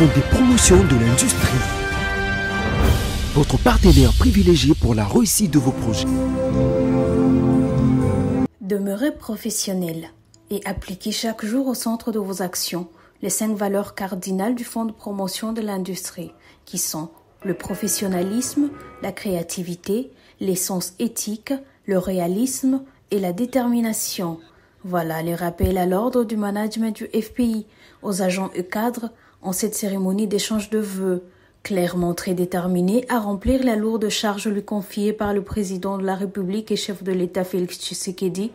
Fonds de promotion de l'industrie. Votre partenaire privilégié pour la réussite de vos projets. Demeurez professionnel et appliquez chaque jour au centre de vos actions les 5 valeurs cardinales du Fonds de promotion de l'industrie, qui sont le professionnalisme, la créativité, l'essence éthique, le réalisme et la détermination. Voilà les rappels à l'ordre du management du FPI aux agents et cadres en cette cérémonie d'échange de vœux, clairement très déterminé à remplir la lourde charge lui confiée par le président de la République et chef de l'État Félix Tshisekedi,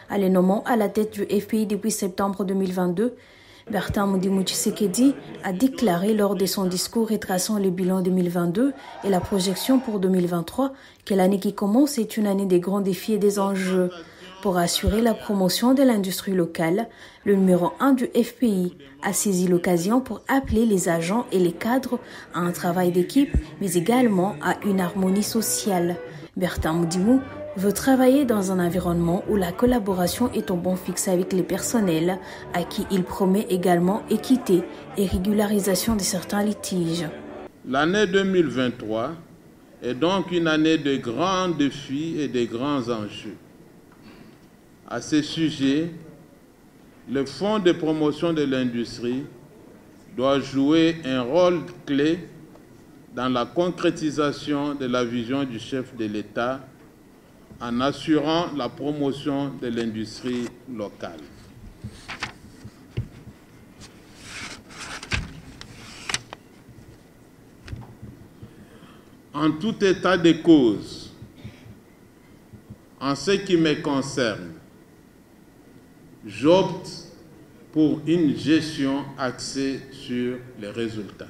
à les nommant à la tête du FPI depuis septembre 2022. Bertin Modimu Tshisekedi a déclaré lors de son discours retraçant le bilan 2022 et la projection pour 2023 que l'année qui commence est une année des grands défis et des enjeux. Pour assurer la promotion de l'industrie locale, le numéro 1 du FPI a saisi l'occasion pour appeler les agents et les cadres à un travail d'équipe, mais également à une harmonie sociale. Bertin Modimu veut travailler dans un environnement où la collaboration est au bon fixe avec les personnels, à qui il promet également équité et régularisation de certains litiges. L'année 2023 est donc une année de grands défis et de grands enjeux. À ce sujet, le Fonds de promotion de l'industrie doit jouer un rôle clé dans la concrétisation de la vision du chef de l'État en assurant la promotion de l'industrie locale. En tout état de cause, en ce qui me concerne, j'opte pour une gestion axée sur les résultats.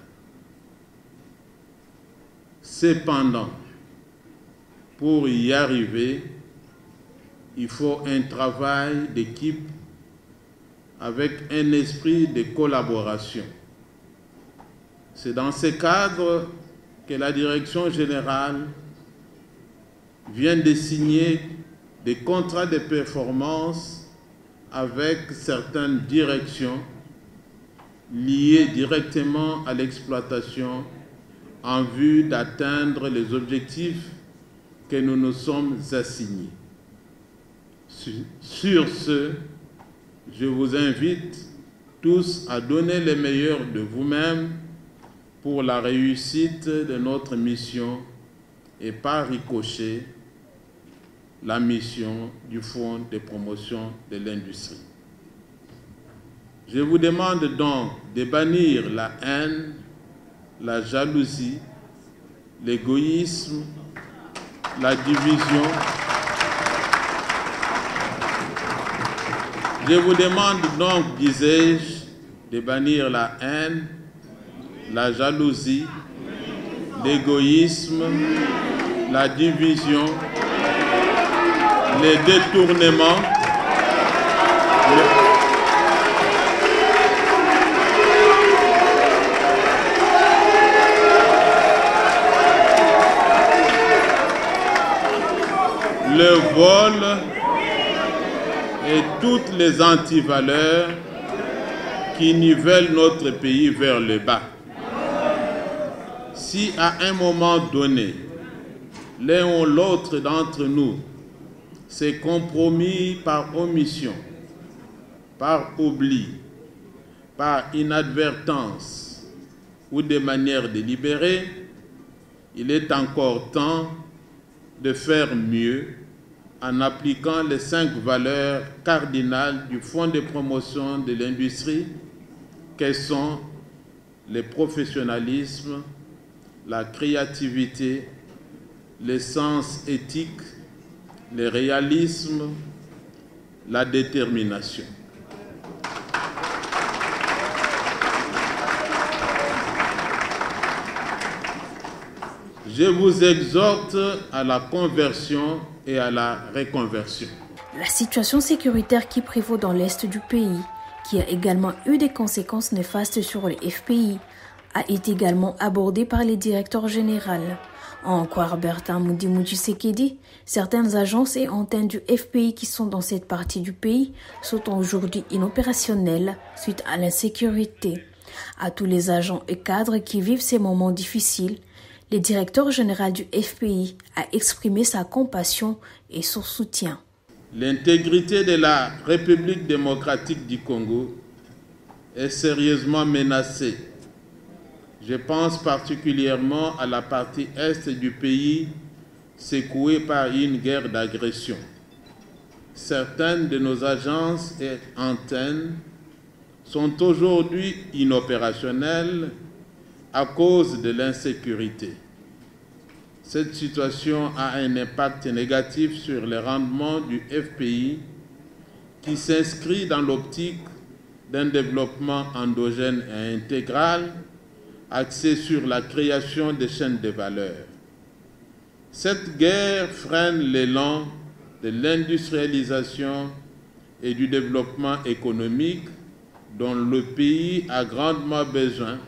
Cependant, pour y arriver, il faut un travail d'équipe avec un esprit de collaboration. C'est dans ce cadre que la Direction générale vient de signer des contrats de performance avec certaines directions liées directement à l'exploitation en vue d'atteindre les objectifs que nous nous sommes assignés. Sur ce, je vous invite tous à donner le meilleur de vous-même pour la réussite de notre mission et par ricochet, la mission du Fonds de promotion de l'industrie. Je vous demande donc de bannir la haine, la jalousie, l'égoïsme, la division. Je vous demande donc, disais-je, de bannir la haine, la jalousie, l'égoïsme, la division, les détournements, le vol et toutes les antivaleurs qui nivellent notre pays vers le bas. Si à un moment donné, l'un ou l'autre d'entre nous s'est compromis par omission, par oubli, par inadvertance ou de manière délibérée, il est encore temps de faire mieux en appliquant les 5 valeurs cardinales du Fonds de promotion de l'industrie, que sont le professionnalisme, la créativité, le sens éthique, le réalisme, la détermination. Je vous exhorte à la conversion et à la reconversion. La situation sécuritaire qui prévaut dans l'est du pays, qui a également eu des conséquences néfastes sur le FPI, a été également abordée par les directeurs généraux. En croire Bertin Modimu Tshisekedi, certaines agences et antennes du FPI qui sont dans cette partie du pays sont aujourd'hui inopérationnelles suite à l'insécurité. À tous les agents et cadres qui vivent ces moments difficiles, le directeur général du FPI a exprimé sa compassion et son soutien. L'intégrité de la République démocratique du Congo est sérieusement menacée. Je pense particulièrement à la partie est du pays secouée par une guerre d'agression. Certaines de nos agences et antennes sont aujourd'hui inopérationnelles à cause de l'insécurité. Cette situation a un impact négatif sur le rendement du FPI qui s'inscrit dans l'optique d'un développement endogène et intégral axé sur la création de chaînes de valeur. Cette guerre freine l'élan de l'industrialisation et du développement économique dont le pays a grandement besoin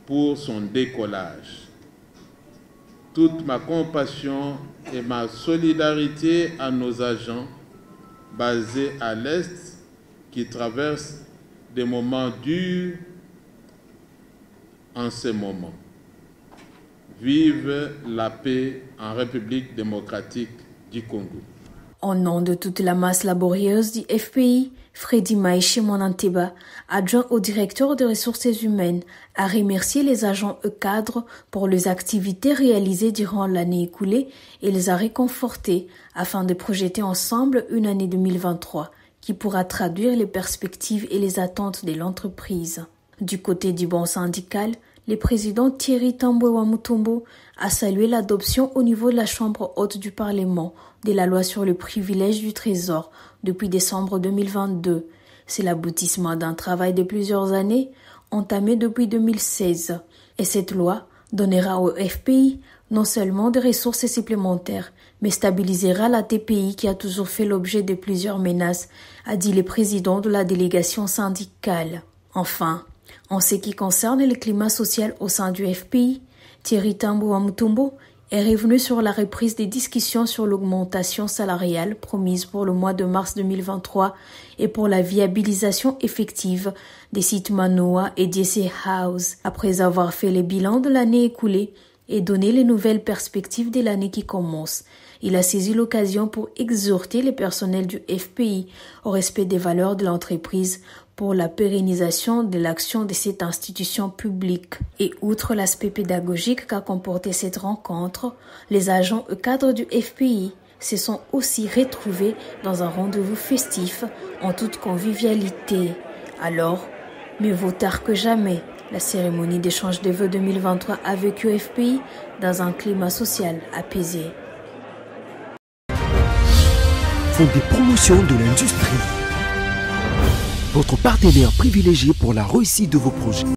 pour son décollage. Toute ma compassion et ma solidarité à nos agents basés à l'Est qui traversent des moments durs en ces moments. Vive la paix en République démocratique du Congo. Au nom de toute la masse laborieuse du FPI, Freddy Maïchi Monanteba, adjoint au directeur des ressources humaines, a remercié les agents et cadres pour les activités réalisées durant l'année écoulée et les a réconfortés afin de projeter ensemble une année 2023 qui pourra traduire les perspectives et les attentes de l'entreprise. Du côté du banc syndical, le président Thierry Tambwe Mutombo a salué l'adoption au niveau de la Chambre haute du Parlement de la loi sur le privilège du Trésor depuis décembre 2022. C'est l'aboutissement d'un travail de plusieurs années entamé depuis 2016. Et cette loi donnera au FPI non seulement des ressources supplémentaires, mais stabilisera la TPI qui a toujours fait l'objet de plusieurs menaces, a dit le président de la délégation syndicale. Enfin, en ce qui concerne le climat social au sein du FPI, Thierry Tambwe Mutombo est revenu sur la reprise des discussions sur l'augmentation salariale promise pour le mois de mars 2023 et pour la viabilisation effective des sites Manoa et DC House, après avoir fait le bilan de l'année écoulée et donné les nouvelles perspectives de l'année qui commence. Il a saisi l'occasion pour exhorter les personnels du FPI au respect des valeurs de l'entreprise pour la pérennisation de l'action de cette institution publique. Et outre l'aspect pédagogique qu'a comporté cette rencontre, les agents et cadres du FPI se sont aussi retrouvés dans un rendez-vous festif en toute convivialité. Alors, mieux vaut tard que jamais. La cérémonie d'échange de vœux 2023 a vécu au FPI dans un climat social apaisé. Fonds des promotions de l'industrie. Votre partenaire privilégié pour la réussite de vos projets.